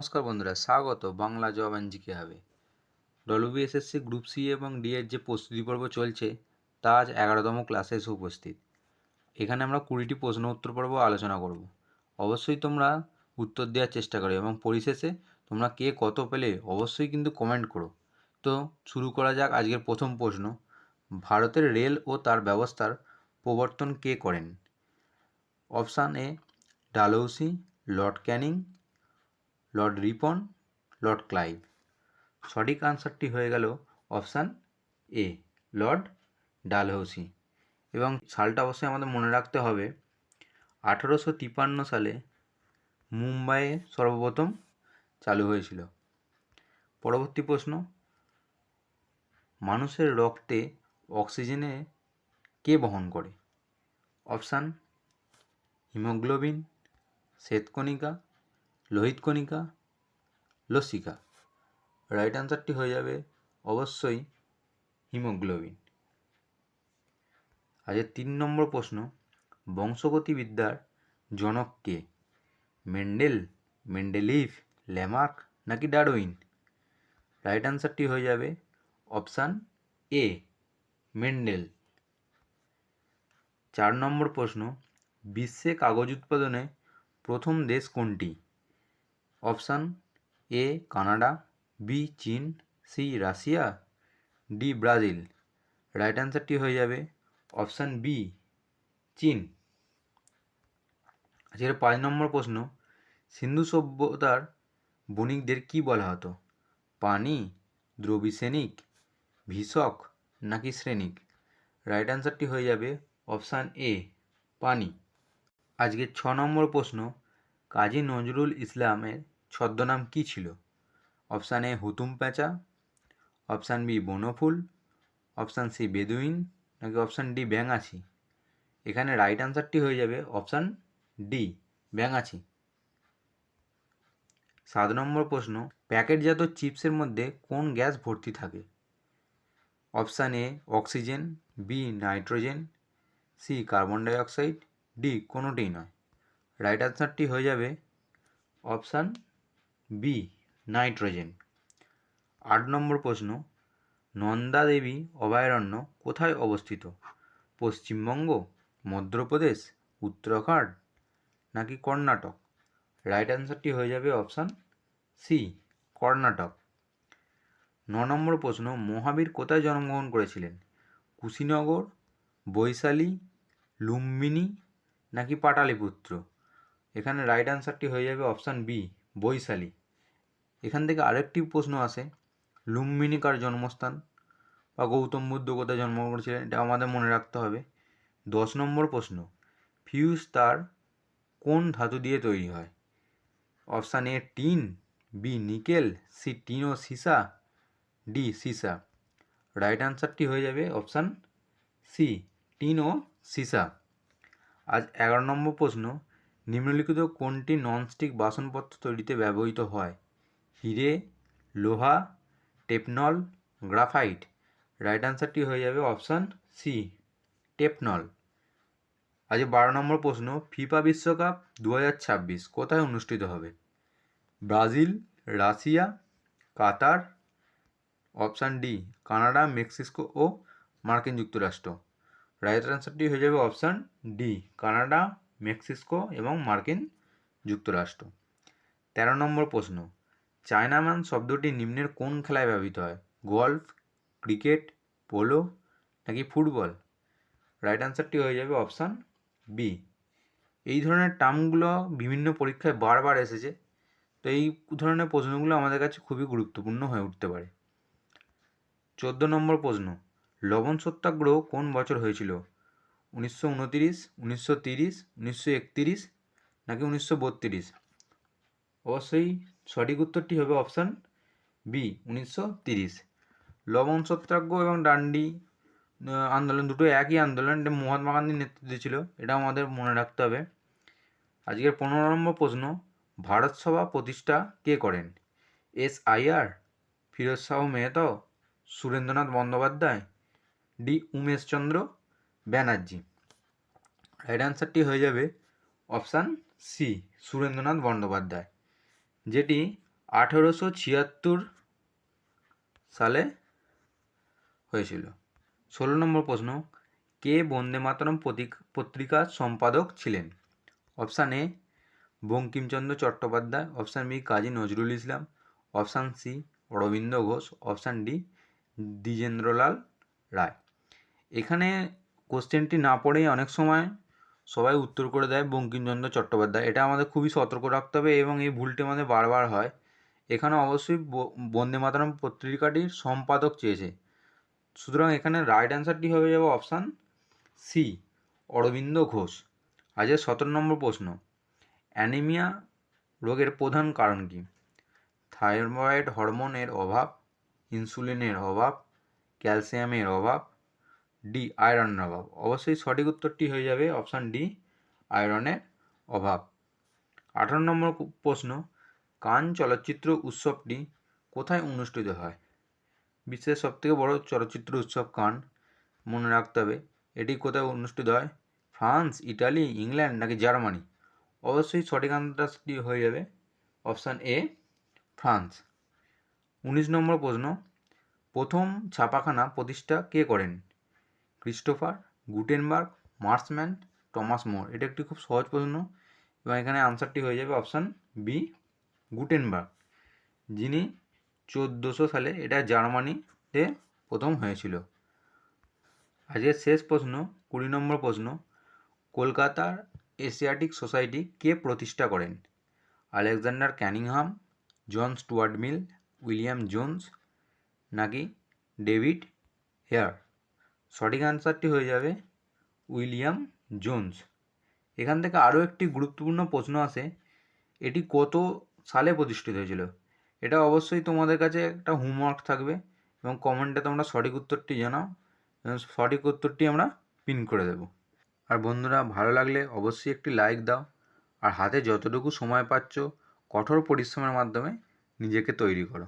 নমস্কার বন্ধুরা, স্বাগত Bangla job and GK hub. WBSSC group C এবং ডি এর যে প্রস্তুতি পর্ব চলছে তা আজ 11তম ক্লাসে এসে উপস্থিত। এখানে আমরা 20টি প্রশ্ন উত্তর পর্ব আলোচনা করব। অবশ্যই তোমরা উত্তর দেওয়ার চেষ্টা করো এবং পরিশেষে তোমরা কে কত পেলে অবশ্যই কিন্তু কমেন্ট করো। তো শুরু করা যাক আজকের প্রথম প্রশ্ন। ভারতের রেল ও তার ব্যবস্থার প্রবর্তন কে করেন? Option A Dalhousie, Lord Canning, Lord Ripon, Lord Clive. সঠিক আনসারটি হয়ে গেল অপশান এ, লর্ড ডালহৌসি। এবং সালটা অবশ্যই আমাদের মনে রাখতে হবে, 1853 সালে মুম্বাইয়ে সর্বপ্রথম চালু হয়েছিল। পরবর্তী প্রশ্ন, মানুষের রক্তে অক্সিজেনে কে বহন করে? অপশান হিমোগ্লোবিন, শ্বেতকণিকা, লোহিত কণিকা, লসিকা। রাইট আনসারটি হয়ে যাবে অবশ্যই হিমোগ্লোবিন। আজকের 3 নম্বর প্রশ্ন, বংশগতিবিদ্যার জনক কে? মেন্ডেল, মেন্ডেলিভ, ল্যামার্ক নাকি ডারউইন? রাইট আনসারটি হয়ে যাবে অপশান এ, মেন্ডেল। 4 নম্বর প্রশ্ন, বিশ্বে কাগজ উৎপাদনে প্রথম দেশ কোনটি? অপশান এ কানাডা, বি চীন, সি রাশিয়া, ডি ব্রাজিল। রাইট আনসারটি হয়ে যাবে অপশান বি, চীন। আজকের 5 নম্বর প্রশ্ন, সিন্ধু সভ্যতার বণিকদের কী বলা হতো? পানি, দ্রবিসেনিক, ভিষক নাকি শ্রেণিক? রাইট আনসারটি হয়ে যাবে অপশান এ, পানি। আজকের 6 নম্বর প্রশ্ন, কাজী নজরুল ইসলামের ছদ্মনাম কী ছিল? অপশান এ হুতুম প্যাঁচা, অপশান বি বনফুল, অপশান সি বেদুইন নাকি অপশান ডি ব্যাঙাচি? এখানে রাইট আনসারটি হয়ে যাবে অপশান ডি, ব্যাঙাচি। 7 নম্বর প্রশ্ন, প্যাকেটজাত চিপসের মধ্যে কোন গ্যাস ভর্তি থাকে? Option A oxygen, B nitrogen, C carbon dioxide, D কোনোটিই নয়। রাইট আনসারটি হয়ে যাবে অপশান বি, নাইট্রোজেন। 8 নম্বর প্রশ্ন, নন্দা দেবী অভয়ারণ্য কোথায় অবস্থিত? পশ্চিমবঙ্গ, মধ্যপ্রদেশ, উত্তরাখণ্ড নাকি কর্ণাটক? রাইট অ্যান্সারটি হয়ে যাবে অপশান সি, কর্ণাটক। 9 নম্বর প্রশ্ন, মহাবীর কোথায় জন্মগ্রহণ করেছিলেন? কুশীনগর, বৈশালী, লুম্বিনী নাকি পাটালিপুত্র? এখানে রাইট অ্যান্সারটি হয়ে যাবে অপশান বি, বৈশালী। এখান থেকে আরেকটি প্রশ্ন আসে, লুম্বিনী কার জন্মস্থান বা গৌতম বুদ্ধ কোথায় জন্মগ্রহণ করেছিলেন, এটা আমাদের মনে রাখতে হবে। 10 নম্বর প্রশ্ন, ফিউজ তার কোন ধাতু দিয়ে তৈরি হয়? Option A tin, B nickel, C tin ও সীসা, ডি সীসা। রাইট আনসারটি হয়ে যাবে অপশান সি, টিন ও সীসা। আজ 11 নম্বর প্রশ্ন, নিম্নলিখিত কোনটি ননস্টিক বাসনপত্র তৈরিতে ব্যবহৃত হয়? হিরে, লোহা, টেপনল, গ্রাফাইট। রাইট আনসারটি হয়ে যাবে অপশান সি, টেপনল। আজ 12 নম্বর প্রশ্ন, ফিফা বিশ্বকাপ 2026 কোথায় অনুষ্ঠিত হবে? ব্রাজিল, রাশিয়া, কাতার, অপশান ডি কানাডা, মেক্সিকো ও মার্কিন যুক্তরাষ্ট্র। রাইট আনসারটি হয়ে যাবে অপশান ডি, কানাডা, মেক্সিকো এবং মার্কিন যুক্তরাষ্ট্র। 13 নম্বর প্রশ্ন, চায়নাম্যান শব্দটি নিম্নের কোন খেলায় ব্যবহৃত হয়? গল্ফ, ক্রিকেট, পোলো নাকি ফুটবল? রাইট আনসারটি হয়ে যাবে অপশান বি। এই ধরনের টার্মগুলো বিভিন্ন পরীক্ষায় বারবার এসেছে, তো এই ধরনের প্রশ্নগুলো আমাদের কাছে খুবই গুরুত্বপূর্ণ হয়ে উঠতে পারে। 14 নম্বর প্রশ্ন, লবণ সত্যাগ্রহ কোন বছর হয়েছিল? 1929, 1930, 1931 নাকি 1932? অবশ্যই সঠিক উত্তরটি হবে অপশান বি, 1930। লবণ সত্যাগ্রহ এবং ডান্ডি আন্দোলন দুটো একই আন্দোলন, এটা মহাত্মা গান্ধীর নেতৃত্বে ছিল, এটা আমাদের মনে রাখতে হবে। আজকের 15 নম্বর প্রশ্ন, ভারত সভা প্রতিষ্ঠা কে করেন? SIR, Firoz Shah Mehta, Surendranath Bandyopadhyay, D Umeshchandra Banerjee. Right আনসারটি হয়ে যাবে অপশান সি, সুরেন্দ্রনাথ বন্দ্যোপাধ্যায়, যেটি 1876 সালে হয়েছিল। 16 নম্বর প্রশ্ন, কে বন্দে মাতরম পত্রিকার সম্পাদক ছিলেন? Option A Bankimchandra Chattopadhyay, option B Kazi Nazrul Islam, option C Aurobindo Ghosh, option D Dwijendralal Ray. এখানে কোশ্চেনটি না পড়েই অনেক সময় সবাই উত্তর করে দেয় বঙ্কিমচন্দ্র চট্টোপাধ্যায়। এটা আমাদের খুবই সতর্ক রাখতে হবে এবং এই ভুলটি আমাদের বারবার হয়। এখানে অবশ্যই বন্দে মাতরম পত্রিকাটির সম্পাদক চেয়েছে, সুতরাং এখানে রাইট অ্যান্সারটি হয়ে যাবে অপশান সি অরবিন্দ ঘোষ। আজকের 17 নম্বর প্রশ্ন, অ্যানিমিয়া রোগের প্রধান কারণ কি? থাইরয়েড হরমোনের অভাব, ইনসুলিনের অভাব, ক্যালসিয়ামের অভাব, ডি আয়রনের অভাব। অবশ্যই সঠিক উত্তরটি হয়ে যাবে অপশান ডি আয়রনের অভাব। 18 নম্বর প্রশ্ন, কান চলচ্চিত্র উৎসবটি কোথায় অনুষ্ঠিত হয়? বিশ্বের সবথেকে বড় চলচ্চিত্র উৎসব কান, মনে রাখতে হবে। এটি কোথায় অনুষ্ঠিত হয়? ফ্রান্স, ইটালি, ইংল্যান্ড নাকি জার্মানি? অবশ্যই সঠিক আনসারটি হয়ে যাবে অপশান এ ফ্রান্স। 19 নম্বর প্রশ্ন, প্রথম ছাপাখানা প্রতিষ্ঠা কে করেন? ক্রিস্টোফার, গুটেনবার্গ, মার্সম্যান, টমাস মোর। এটা একটি খুব সহজ প্রশ্ন এবং এখানে আনসারটি হয়ে যাবে অপশান বি গুটেনবার্গ, যিনি 1400 সালে এটা জার্মানিতে প্রথম হয়েছিল। আজকের শেষ প্রশ্ন, 20 নম্বর প্রশ্ন, কলকাতার এশিয়াটিক সোসাইটি কে প্রতিষ্ঠা করেন? আলেকজান্ডার ক্যানিংহাম, জন স্টুয়ার্ট মিল, উইলিয়াম জোন্স নাকি ডেভিড হেয়ার? সঠিক আনসারটি হয়ে যাবে উইলিয়াম জোন্স। এখান থেকে আরও একটি গুরুত্বপূর্ণ প্রশ্ন আসে, এটি কত সালে প্রতিষ্ঠিত হয়েছিল? এটা অবশ্যই তোমাদের কাছে একটা হোমওয়ার্ক থাকবে এবং কমেন্টে তোমরা সঠিক উত্তরটি জানাও এবং সঠিক উত্তরটি আমরা পিন করে দেব। আর বন্ধুরা, ভালো লাগলে অবশ্যই একটি লাইক দাও আর হাতে যতটুকু সময় পাচ্ছ কঠোর পরিশ্রমের মাধ্যমে নিজেকে তৈরি করো।